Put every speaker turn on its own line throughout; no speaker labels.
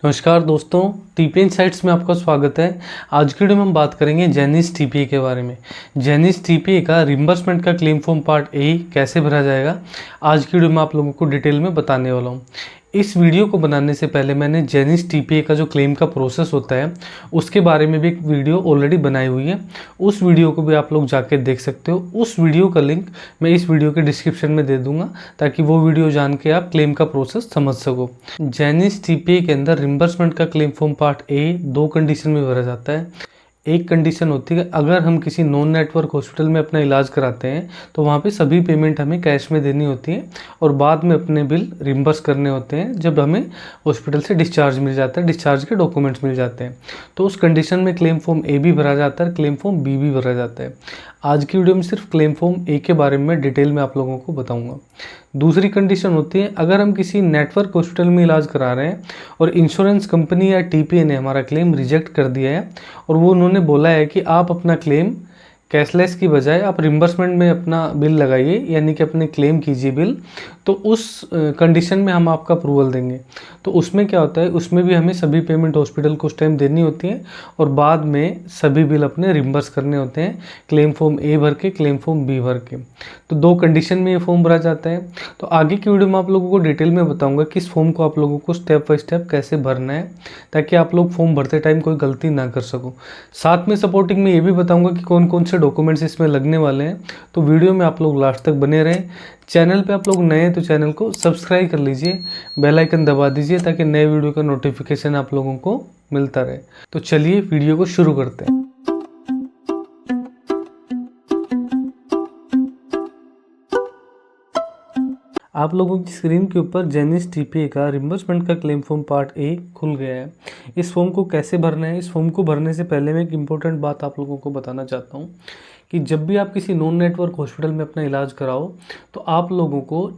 नमस्कार दोस्तों, TP insights में आपका स्वागत है। आज की वीडियो में हम बात करेंगे जेनिस टीपीए के बारे में। जेनिस टीपीए का रिम्बर्समेंट का क्लेम फॉर्म पार्ट ए कैसे भरा जाएगा, आज की वीडियो में आप लोगों को डिटेल में बताने वाला हूँ। इस वीडियो को बनाने से पहले मैंने जेनिस टीपीए का जो क्लेम का प्रोसेस होता है उसके बारे में भी एक वीडियो ऑलरेडी बनाई हुई है। उस वीडियो को भी आप लोग जाके देख सकते हो। उस वीडियो का लिंक मैं इस वीडियो के डिस्क्रिप्शन में दे दूंगा ताकि वो वीडियो जान के आप क्लेम का प्रोसेस समझ सको। जेनिस टीपीए के अंदर रिम्बर्समेंट का क्लेम फॉर्म पार्ट ए दो कंडीशन में भरा जाता है। एक कंडीशन होती है कि अगर हम किसी नॉन नेटवर्क हॉस्पिटल में अपना इलाज कराते हैं तो वहाँ पे सभी पेमेंट हमें कैश में देनी होती है और बाद में अपने बिल रिम्बर्स करने होते हैं जब हमें हॉस्पिटल से डिस्चार्ज मिल जाता है, डिस्चार्ज के डॉक्यूमेंट्स मिल जाते हैं। तो उस कंडीशन में क्लेम फॉर्म ए भी भरा जाता है, क्लेम फॉर्म बी भी भरा जाता है। आज की वीडियो में सिर्फ क्लेम फॉर्म ए के बारे में डिटेल में आप लोगों को बताऊंगा। दूसरी कंडीशन होती है अगर हम किसी नेटवर्क हॉस्पिटल में इलाज करा रहे हैं और इंश्योरेंस कंपनी या टीपीए ने हमारा क्लेम रिजेक्ट कर दिया है और वो उन्होंने बोला है कि आप अपना क्लेम कैशलेस की बजाय आप रिम्बर्समेंट में अपना बिल लगाइए, यानी कि अपने क्लेम कीजिए बिल, तो उस कंडीशन में हम आपका अप्रूवल देंगे। तो उसमें क्या होता है, उसमें भी हमें सभी पेमेंट हॉस्पिटल को उस टाइम देनी होती है और बाद में सभी बिल अपने रिम्बर्स करने होते हैं, क्लेम फॉर्म ए भर के, क्लेम फॉर्म बी भर के। तो दो कंडीशन में ये फॉर्म भरा जाता है। तो आगे की वीडियो में आप लोगों को डिटेल में बताऊंगा कि इस फॉर्म को आप लोगों को स्टेप बाय स्टेप कैसे भरना है ताकि आप लोग फॉर्म भरते टाइम कोई गलती ना कर सको। साथ में सपोर्टिंग में ये भी बताऊंगा कि कौन कौन से डॉक्यूमेंट्स इसमें लगने वाले हैं। तो वीडियो में आप लोग लास्ट तक बने रहें। चैनल पे आप लोग नए हैं तो चैनल को सब्सक्राइब कर लीजिए, बेल आइकन दबा दीजिए ताकि नए वीडियो का नोटिफिकेशन आप लोगों को मिलता रहे। तो चलिए वीडियो को शुरू करते हैं। आप लोगों की स्क्रीन के ऊपर जेनिस टीपीए का रिम्बर्समेंट का क्लेम फॉर्म पार्ट ए खुल गया है। इस फॉर्म को कैसे भरना है, इस फॉर्म को भरने से पहले मैं एक इम्पोर्टेंट बात आप लोगों को बताना चाहता हूँ कि जब भी आप किसी नॉन नेटवर्क हॉस्पिटल में अपना इलाज कराओ तो आप लोगों को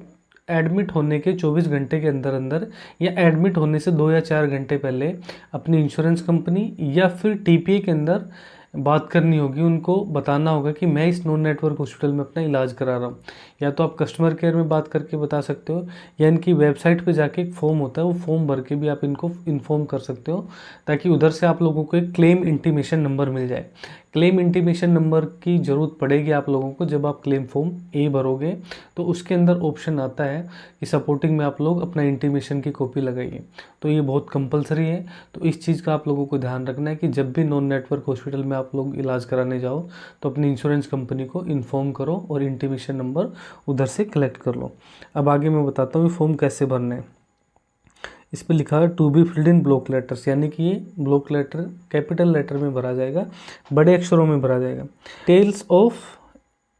एडमिट होने के 24 घंटे के अंदर अंदर या एडमिट होने से 2 या 4 घंटे पहले अपनी इंश्योरेंस कंपनी या फिर टीपीए के अंदर बात करनी होगी। उनको बताना होगा कि मैं इस नॉन नेटवर्क हॉस्पिटल में अपना इलाज करा रहा हूँ। या तो आप कस्टमर केयर में बात करके बता सकते हो या इनकी वेबसाइट पे जाके एक फॉर्म होता है, वो फॉर्म भर के भी आप इनको इन्फॉर्म कर सकते हो ताकि उधर से आप लोगों को एक क्लेम इंटीमेशन नंबर मिल जाए। क्लेम इंटीमेशन नंबर की ज़रूरत पड़ेगी आप लोगों को जब आप क्लेम फॉर्म ए भरोगे, तो उसके अंदर ऑप्शन आता है कि सपोर्टिंग में आप लोग अपना इंटीमेशन की कॉपी लगाइए। तो ये बहुत कंपलसरी है। तो इस चीज़ का आप लोगों को ध्यान रखना है कि जब भी नॉन नेटवर्क हॉस्पिटल में आप लोग इलाज कराने जाओ तो अपनी इंश्योरेंस कंपनी को इन्फॉर्म करो और इंटीमेशन नंबर उधर से कलेक्ट कर लो। अब आगे मैं बताता हूँ ये फॉर्म कैसे भरना है। इस पर लिखा है to be filled in block letters, यानी कि ये ब्लॉक लेटर कैपिटल लेटर में भरा जाएगा, बड़े अक्षरों में भरा जाएगा। Details of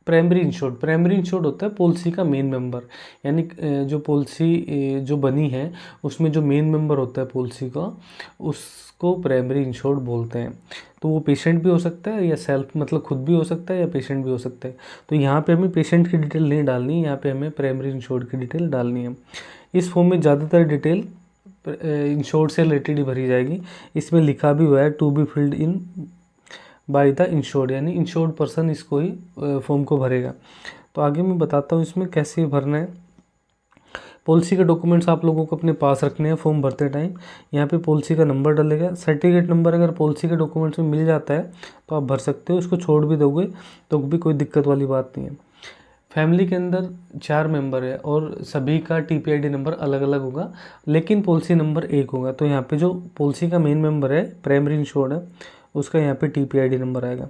primary insured, primary insured होता है पॉलिसी का मेन मेंबर, यानी जो पॉलिसी जो बनी है उसमें जो मेन मेंबर होता है पॉलिसी का, उसको प्राइमरी इंश्योर्ड बोलते हैं। तो वो पेशेंट भी हो सकता है या सेल्फ मतलब खुद भी हो सकता है या पेशेंट भी हो सकता है। तो यहाँ पे हमें पेशेंट की डिटेल नहीं डालनी है, यहाँ पे हमें प्राइमरी इंश्योर्ड की डिटेल डालनी है। इस फॉर्म में ज़्यादातर डिटेल इंश्योर्ड से रिलेटेड ही भरी जाएगी। इसमें लिखा भी हुआ है to be filled in by the insured, यानी इंश्योर्ड पर्सन इसको ही फॉर्म को भरेगा। तो आगे मैं बताता हूँ इसमें कैसे भरना है। पॉलिसी के डॉक्यूमेंट्स आप लोगों को अपने पास रखने हैं फॉर्म भरते टाइम। यहाँ पे पॉलिसी का नंबर डलेगा, सर्टिफिकेट नंबर अगर पॉलिसी के डॉक्यूमेंट्स में मिल जाता है तो आप भर सकते हो, इसको छोड़ भी दोगे तो भी कोई दिक्कत वाली बात नहीं है। फैमिली के अंदर 4 मेंबर है और सभी का टीपीआईडी नंबर अलग अलग होगा, लेकिन पॉलिसी नंबर एक होगा। तो यहाँ पे जो पॉलिसी का मेन मेंबर है प्राइमरी इंश्योर्ड है उसका यहाँ पे टीपीआईडी नंबर आएगा।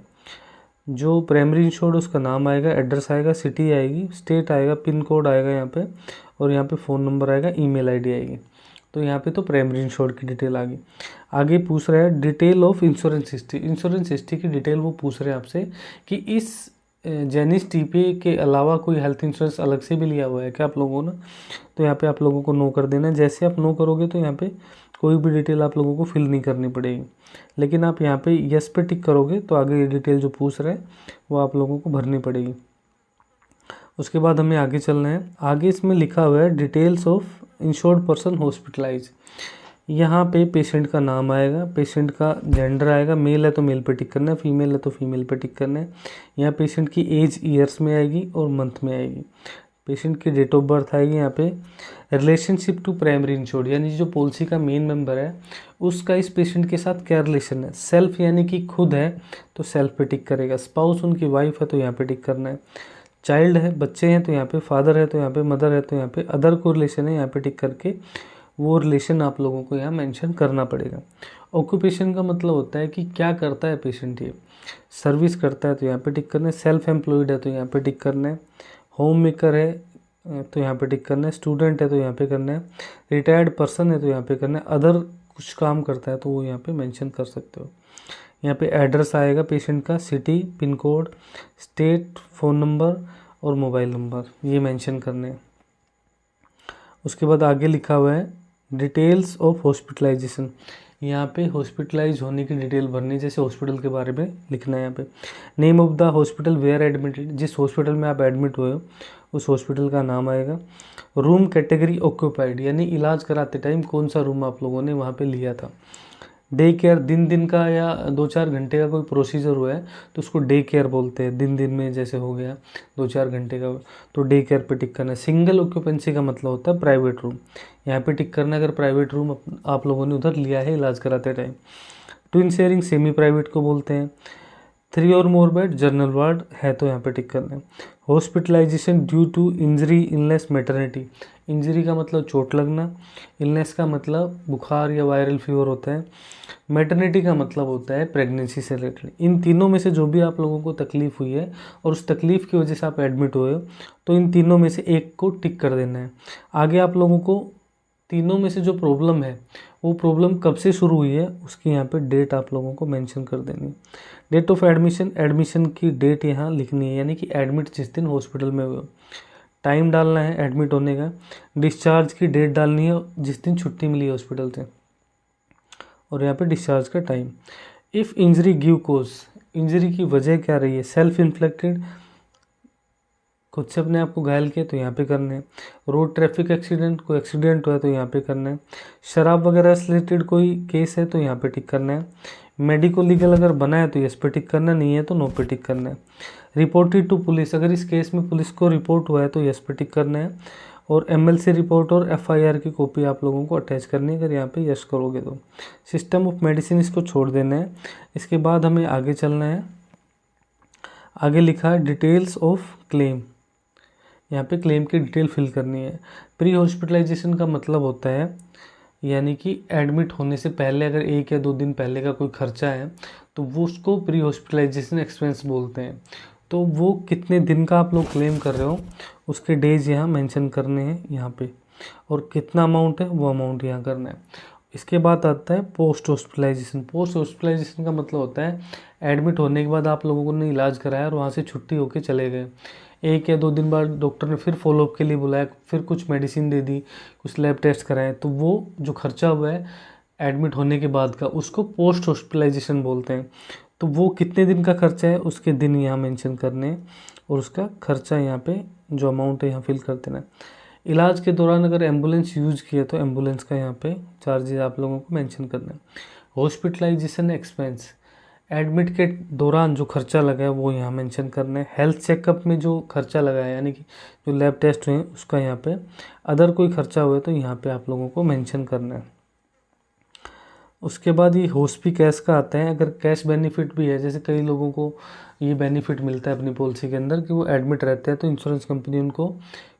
जो प्राइमरी इंश्योर्ड उसका नाम आएगा, एड्रेस आएगा, सिटी आएगी, स्टेट आएगा, पिन कोड आएगा यहाँ पे, और यहाँ पे फ़ोन नंबर आएगा, ईमेल आईडी आएगी। तो यहाँ पे तो प्राइमरी इंश्योर्ड की डिटेल आ गई। आगे पूछ रहा है detail of insurance history, insurance history की डिटेल वो पूछ रहे हैं आपसे कि इस जेनिस टीपीए के अलावा कोई हेल्थ इंश्योरेंस अलग से भी लिया हुआ है क्या आप लोगों ने। तो यहाँ पे आप लोगों को नो कर देना है। जैसे आप नो करोगे तो यहाँ पे कोई भी डिटेल आप लोगों को फिल नहीं करनी पड़ेगी, लेकिन आप यहाँ पे यस पे टिक करोगे तो आगे ये डिटेल जो पूछ रहे हैं वो आप लोगों को भरनी पड़ेगी। उसके बाद हमें आगे चलना है। आगे इसमें लिखा हुआ है details of insured person hospitalize. यहाँ पे पेशेंट का नाम आएगा, पेशेंट का जेंडर आएगा, मेल है तो मेल पे टिक करना है, फीमेल है तो फीमेल पे टिक करना है। यहाँ पेशेंट की एज ईयर्स में आएगी और मंथ में आएगी। पेशेंट की डेट ऑफ बर्थ आएगी यहाँ पे। रिलेशनशिप टू प्राइमरी इंश्योर्ड, यानी जो पॉलिसी का मेन मेंबर है उसका इस पेशेंट के साथ क्या रिलेशन है। सेल्फ यानी कि खुद है तो सेल्फ पे टिक करेगा। स्पाउस उनकी वाइफ है तो यहाँ पे टिक करना है। चाइल्ड है, बच्चे हैं तो यहाँ पे फादर है, तो यहाँ पे मदर है, तो यहाँ पे अदर को रिलेशन है, यहाँ पे टिक करके वो रिलेशन आप लोगों को यहाँ मेंशन करना पड़ेगा। ऑक्यूपेशन का मतलब होता है कि क्या करता है पेशेंट, ये सर्विस करता है तो यहाँ पे टिक करना है। सेल्फ एम्प्लॉयड है तो यहाँ पे टिक करना है। होम मेकर है तो यहाँ पे टिक करना है। स्टूडेंट है तो यहाँ पे करना है। रिटायर्ड पर्सन है तो यहाँ पे करना है। अदर कुछ काम करता है तो वो यहाँ पे मेंशन कर सकते हो। यहाँ पे एड्रेस आएगा पेशेंट का, city, pin code, state, phone number और मोबाइल नंबर, ये मेंशन करने हैं। उसके बाद आगे लिखा हुआ है डिटेल्स ऑफ हॉस्पिटलाइजेशन। यहाँ पे हॉस्पिटलाइज होने की डिटेल भरनी, जैसे हॉस्पिटल के बारे में लिखना है यहाँ पे। Name of the hospital where admitted, जिस हॉस्पिटल में आप एडमिट हुए हो उस हॉस्पिटल का नाम आएगा। रूम कैटेगरी ऑक्यूपाइड, यानी इलाज कराते टाइम कौन सा रूम आप लोगों ने वहाँ पे लिया था। डे केयर, दिन का या 2-4 घंटे का कोई प्रोसीजर हुआ है तो उसको डे केयर बोलते हैं। दिन में जैसे हो गया 2-4 घंटे का तो डे केयर पे टिक करना है। सिंगल ऑक्यूपेंसी का मतलब होता है प्राइवेट रूम, यहाँ पे टिक करना है अगर प्राइवेट रूम आप लोगों ने उधर लिया है इलाज कराते time. Twin sharing semi private को बोलते हैं। 3 और मोर बेड जनरल वार्ड है तो यहाँ पे टिक करना है। Hospitalization due to injury, illness, maternity. Injury का मतलब चोट लगना, इलनेस का मतलब बुखार या वायरल फीवर होता है, मैटरनिटी का मतलब होता है प्रेगनेंसी से रिलेटेड। इन तीनों में से जो भी आप लोगों को तकलीफ़ हुई है और उस तकलीफ़ की वजह से आप एडमिट हुए हो तो इन तीनों में से एक को टिक कर देना है। आगे आप लोगों को तीनों में से जो प्रॉब्लम है वो प्रॉब्लम कब से शुरू हुई है उसकी यहाँ पे डेट आप लोगों को मेंशन कर देनी है। डेट ऑफ एडमिशन, एडमिशन की डेट यहाँ लिखनी है, यानी कि एडमिट जिस दिन हॉस्पिटल में हुए। टाइम डालना है एडमिट होने का। डिस्चार्ज की डेट डालनी है जिस दिन छुट्टी मिली हॉस्पिटल से, और यहाँ पे डिस्चार्ज का time. If injury give cause, injury की वजह क्या रही है। सेल्फ इन्फ्लेक्टेड, खुद से अपने आप को घायल किया तो यहाँ पे करना है। रोड ट्रैफिक एक्सीडेंट, कोई एक्सीडेंट हुआ तो यहाँ पे करना है। शराब वगैरह से रिलेटेड कोई केस है तो यहाँ पे टिक करना है। मेडिको लीगल अगर बना है तो यस पे टिक करना, नहीं है तो नो पे टिक करना है। रिपोर्टेड टू पुलिस, अगर इस केस में पुलिस को रिपोर्ट हुआ है तो यस पे टिक करना है। और एमएलसी रिपोर्ट और एफआईआर की कॉपी आप लोगों को अटैच करनी है अगर यहाँ पे यस करोगे तो। सिस्टम ऑफ मेडिसिन इसको छोड़ देना है। इसके बाद हमें आगे चलना है। आगे लिखा है डिटेल्स ऑफ क्लेम, यहाँ पे क्लेम की डिटेल फिल करनी है। प्री हॉस्पिटलाइजेशन का मतलब होता है यानी कि एडमिट होने से पहले अगर 1 या 2 दिन पहले का कोई खर्चा है तो वो उसको प्री हॉस्पिटलाइजेशन एक्सपेंस बोलते हैं। तो वो कितने दिन का आप लोग क्लेम कर रहे हो उसके डेज यहाँ मेंशन करने हैं यहाँ पे, और कितना अमाउंट है वो अमाउंट यहाँ करना है। इसके बाद आता है पोस्ट हॉस्पिटलाइजेशन। पोस्ट हॉस्पिटलाइजेशन का मतलब होता है एडमिट होने के बाद आप लोगों ने इलाज कराया और वहाँ से छुट्टी होके चले गए, 1 या 2 दिन बाद डॉक्टर ने फिर फॉलोअप के लिए बुलाया, फिर कुछ मेडिसिन दे दी, कुछ लैब टेस्ट कराए, तो वो जो खर्चा हुआ है एडमिट होने के बाद का उसको पोस्ट हॉस्पिटलाइजेशन बोलते हैं। तो वो कितने दिन का खर्चा है उसके दिन यहाँ मेंशन करने हैं और उसका खर्चा यहाँ पे जो अमाउंट है यहाँ फिल कर देना है। इलाज के दौरान अगर एम्बुलेंस यूज किया तो एम्बुलेंस का यहाँ पे चार्जेस आप लोगों को मेंशन करना है। हॉस्पिटलाइजेशन एक्सपेंस, एडमिट के दौरान जो खर्चा लगा है वो यहाँ मेंशन करना है। हेल्थ चेकअप में जो खर्चा लगा है यानी कि जो लैब टेस्ट हुए हैं उसका यहाँ पे, अदर कोई खर्चा हुआ है तो यहाँ पे आप लोगों को मेंशन करना है। उसके बाद ये हॉस्पी कैश का आता है। अगर कैश बेनिफिट भी है, जैसे कई लोगों को ये बेनिफिट मिलता है अपनी पॉलिसी के अंदर कि वो एडमिट रहते हैं तो इंश्योरेंस कंपनी उनको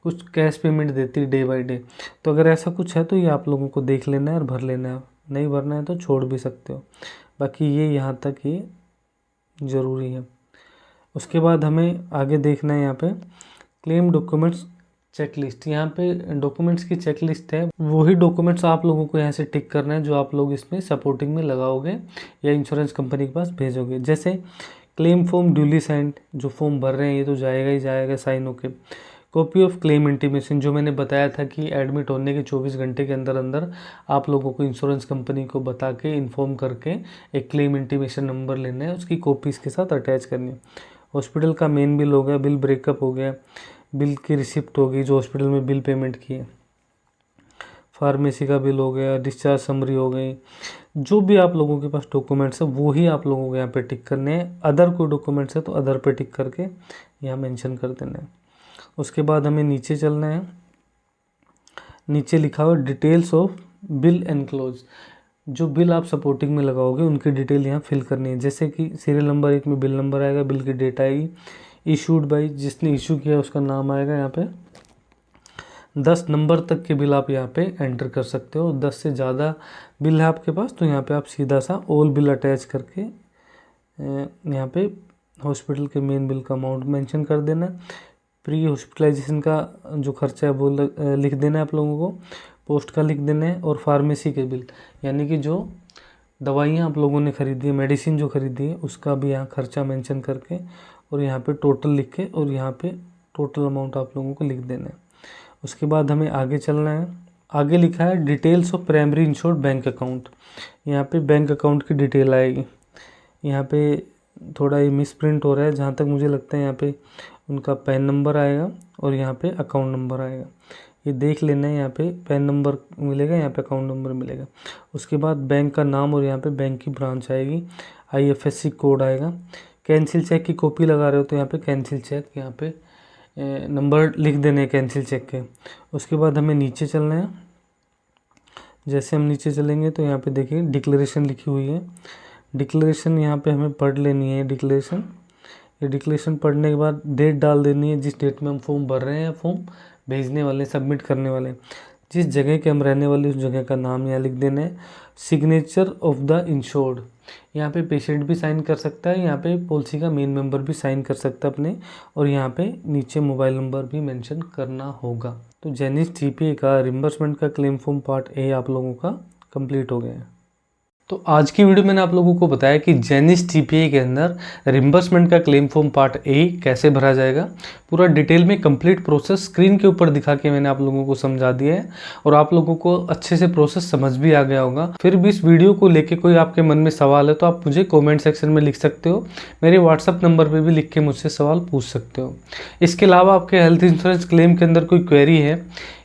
कुछ कैश पेमेंट देती है डे बाय डे। तो अगर ऐसा कुछ है तो ये आप लोगों को देख लेना है और भर लेना है, नहीं भरना है तो छोड़ भी सकते हो। बाकी ये यहाँ तक ये ज़रूरी है। उसके बाद हमें आगे देखना है यहाँ पे क्लेम डॉक्यूमेंट्स चेकलिस्ट। यहाँ पे डॉक्यूमेंट्स की चेकलिस्ट है, वही डॉक्यूमेंट्स आप लोगों को यहाँ से टिक करना है जो आप लोग इसमें सपोर्टिंग में लगाओगे या इंश्योरेंस कंपनी के पास भेजोगे। जैसे क्लेम फॉर्म ड्यूली साइंड, जो फॉर्म भर रहे हैं ये तो जाएगा ही जाएगा साइन होके। कॉपी ऑफ क्लेम इंटीमेशन, जो मैंने बताया था कि एडमिट होने के 24 घंटे के अंदर अंदर आप लोगों को इंश्योरेंस कंपनी को बता के इन्फॉर्म करके एक क्लेम इंटीमेशन नंबर लेना है, उसकी कॉपी इसके साथ अटैच करनी है। हॉस्पिटल का मेन बिल हो गया, बिल ब्रेकअप हो गया, बिल की रिसिप्ट होगी जो हॉस्पिटल में बिल पेमेंट की है, फार्मेसी का बिल हो गया, डिस्चार्ज समरी हो गई। जो भी आप लोगों के पास डॉक्यूमेंट्स है वो ही आप लोगों को यहाँ पे टिक करने हैं। अदर कोई डॉक्यूमेंट्स है तो अदर पे टिक करके यहाँ मेंशन कर देना है। उसके बाद हमें नीचे चलना है। नीचे लिखा हुआ डिटेल्स ऑफ बिल एनक्लोज, जो बिल आप सपोर्टिंग में लगाओगे उनकी डिटेल यहाँ फिल करनी है। जैसे कि सीरियल नंबर 1 में बिल नंबर आएगा, बिल की डेट आएगी, इशूड बाई जिसने इशू किया उसका नाम आएगा। यहाँ पे 10 नंबर तक के बिल आप यहाँ पे एंटर कर सकते हो। 10 से ज़्यादा बिल है आपके पास तो यहाँ पे आप सीधा सा ऑल बिल अटैच करके यहाँ पे हॉस्पिटल के मेन बिल का अमाउंट मेंशन कर देना। प्री हॉस्पिटलाइजेशन का जो खर्चा है वो लिख देना है आप लोगों को, पोस्ट का लिख देना है, और फार्मेसी के बिल यानी कि जो दवाइयाँ आप लोगों ने खरीदी है, मेडिसिन जो खरीदी है उसका भी यहाँ खर्चा मेंशन करके और यहाँ पे टोटल लिख के और यहाँ पे टोटल अमाउंट आप लोगों को लिख देना है। उसके बाद हमें आगे चलना है। आगे लिखा है details of primary insured bank account. यहाँ पे बैंक अकाउंट की डिटेल आएगी। यहाँ पे थोड़ा ये मिस प्रिंट हो रहा है, जहाँ तक मुझे लगता है यहाँ पे उनका पैन नंबर आएगा और यहाँ पे अकाउंट नंबर आएगा। ये देख लेना है, यहाँ पे पैन नंबर मिलेगा, यहाँ पे अकाउंट नंबर मिलेगा। उसके बाद बैंक का नाम और यहाँ पे बैंक की ब्रांच आएगी, IFSC कोड आएगा। कैंसिल चेक की कॉपी लगा रहे हो तो यहाँ पे कैंसिल चेक यहाँ पे नंबर लिख देने हैं कैंसिल चेक के। उसके बाद हमें नीचे चलना है। जैसे हम नीचे चलेंगे तो यहाँ पे देखिए डिक्लेरेशन लिखी हुई है। डिक्लेरेशन यहाँ पे हमें पढ़ लेनी है डिक्लेरेशन। ये डिक्लेरेशन पढ़ने के बाद डेट डाल देनी है, जिस डेट में हम फॉर्म भर रहे हैं, फॉर्म भेजने वाले, सबमिट करने वाले, जिस जगह के हम रहने वाले उस जगह का नाम यहाँ लिख देना है। सिग्नेचर ऑफ द इंश्योर्ड, यहाँ पे पेशेंट भी साइन कर सकता है, यहाँ पे पॉलिसी का मेन मेंबर भी साइन कर सकता है अपने, और यहाँ पे नीचे मोबाइल नंबर भी मेंशन करना होगा। तो जेनिस TPA का रिम्बर्समेंट का क्लेम फॉर्म पार्ट A आप लोगों का कंप्लीट हो गया है। तो आज की वीडियो मैंने आप लोगों को बताया कि जेनिस TPA के अंदर रिम्बर्समेंट का क्लेम फॉर्म पार्ट A कैसे भरा जाएगा। पूरा डिटेल में कंप्लीट प्रोसेस स्क्रीन के ऊपर दिखा के मैंने आप लोगों को समझा दिया है और आप लोगों को अच्छे से प्रोसेस समझ भी आ गया होगा। फिर भी इस वीडियो को लेके कोई आपके मन में सवाल है तो आप मुझे कॉमेंट सेक्शन में लिख सकते हो, मेरे व्हाट्सअप नंबर पर भी लिख के मुझसे सवाल पूछ सकते हो। इसके अलावा आपके हेल्थ इंश्योरेंस क्लेम के अंदर कोई क्वेरी है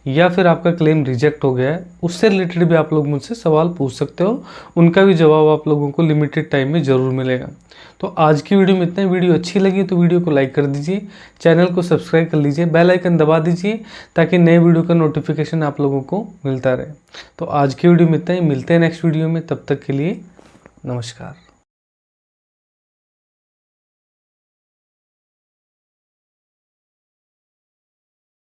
या फिर आपका क्लेम रिजेक्ट हो गया है, उससे रिलेटेड भी आप लोग मुझसे सवाल पूछ सकते हो, उनका भी जवाब आप लोगों को लिमिटेड टाइम में ज़रूर मिलेगा। तो आज की वीडियो में इतना ही। वीडियो अच्छी लगी तो वीडियो को लाइक कर दीजिए, चैनल को सब्सक्राइब कर लीजिए, बेल आइकन दबा दीजिए ताकि नए वीडियो का नोटिफिकेशन आप लोगों को मिलता रहे। तो आज की वीडियो में इतना ही, मिलते हैं नेक्स्ट वीडियो में, तब तक के लिए नमस्कार।